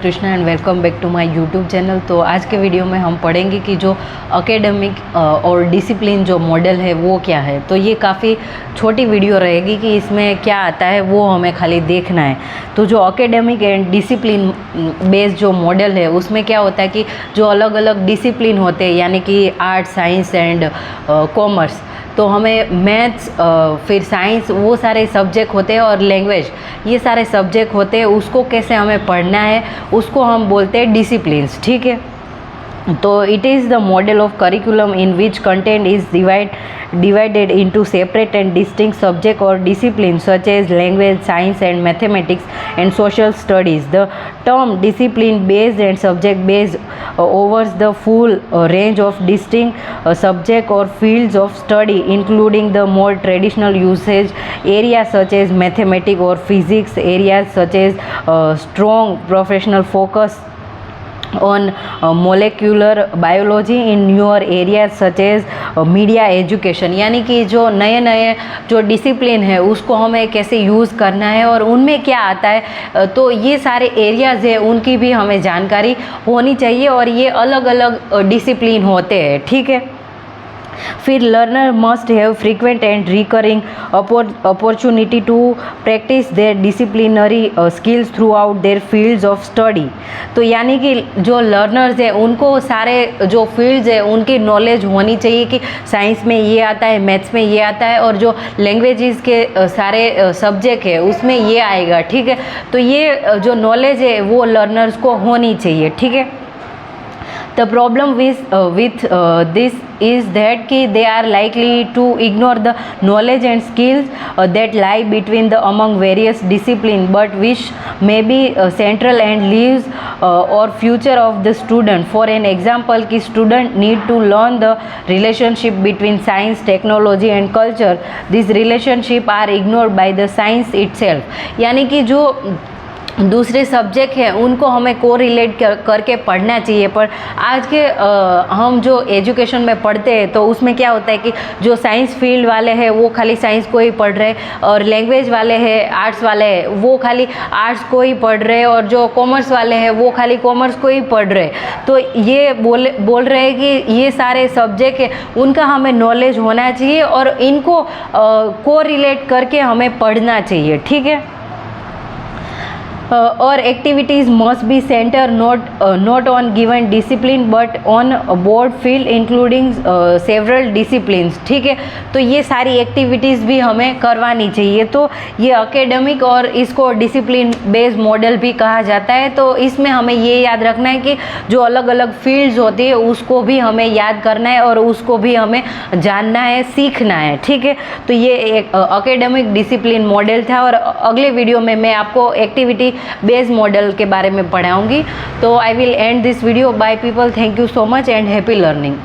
Krishna and welcome back to my YouTube channel. तो आज के वीडियो में हम पढ़ेंगे कि जो एकेडमिक और डिसिप्लिन जो मॉडल है वो क्या है। तो ये काफ़ी छोटी वीडियो रहेगी कि इसमें क्या आता है वो हमें खाली देखना है। तो जो एकेडमिक एंड डिसिप्लिन बेस्ड जो मॉडल है उसमें क्या होता है कि जो अलग अलग डिसिप्लिन होते हैं यानी कि आर्ट, साइंस एंड कॉमर्स, तो हमें मैथ्स फिर साइंस वो सारे सब्जेक्ट होते हैं और लैंग्वेज ये सारे सब्जेक्ट होते हैं, उसको कैसे हमें पढ़ना है उसको हम बोलते हैं डिसिप्लिन्स। ठीक है, तो it is the model of curriculum in which content is divided into separate and distinct subject or disciplines such as language, science and mathematics and social studies. The term discipline based and subject based covers the full range of distinct subject or fields of study, including the more traditional usage areas such as mathematics or physics, areas such as strong professional focus on molecular biology in newer areas such as media education। यानी कि जो नए नए जो discipline है उसको हमें कैसे यूज़ करना है और उनमें क्या आता है, तो ये सारे एरियाज़ है उनकी भी हमें जानकारी होनी चाहिए और ये अलग अलग डिसिप्लिन होते हैं। ठीक है, फिर learner must have frequent and recurring opportunity to practise their disciplinary skills throughout their fields of study. तो यानी कि जो लर्नर्स है उनको सारे जो फील्ड्स है उनकी नॉलेज होनी चाहिए कि साइंस में ये आता है, मैथ्स में ये आता है और जो लैंग्वेजेस के सारे सब्जेक्ट है उसमें ये आएगा। ठीक है, तो ये जो नॉलेज है वो लर्नर्स को होनी चाहिए। ठीक है, The problem with this is that they are likely to ignore the knowledge and skills that lie between the among various disciplines, but which may be central and lives or future of the student. For an example, कि student need to learn the relationship between science, technology and culture. These relationship are ignored by the science itself। यानी कि जो दूसरे subject हैं उनको हमें को relate करके पढ़ना चाहिए, पर आज के हम जो एजुकेशन में पढ़ते हैं तो उसमें क्या होता है कि जो साइंस फील्ड वाले हैं वो खाली साइंस को ही पढ़ रहे हैं और लैंग्वेज वाले हैं, आर्ट्स वाले हैं वो खाली आर्ट्स को ही पढ़ रहे हैं और जो कॉमर्स वाले हैं वो खाली कॉमर्स को ही पढ़ रहे हैं। तो ये बोल रहे हैं कि ये सारे सब्जेक्ट है उनका हमें नॉलेज होना चाहिए और इनको को रिलेट करके हमें पढ़ना चाहिए। ठीक है, और activities must be centre not on given discipline but on board field including several disciplines. ठीक है, तो ये सारी एक्टिविटीज़ भी हमें करवानी चाहिए। तो ये एकेडमिक और इसको डिसिप्लिन बेस्ड मॉडल भी कहा जाता है। तो इसमें हमें ये याद रखना है कि जो अलग अलग फील्ड्स होती है उसको भी हमें याद करना है और उसको भी हमें जानना है, सीखना है। ठीक है, तो ये एक एकेडमिक डिसिप्लिन मॉडल था और अगले वीडियो में मैं आपको एक्टिविटी बेस्ड मॉडल के बारे में पढ़ाऊंगी। तो I will and this video by people. Thank you so much and happy learning.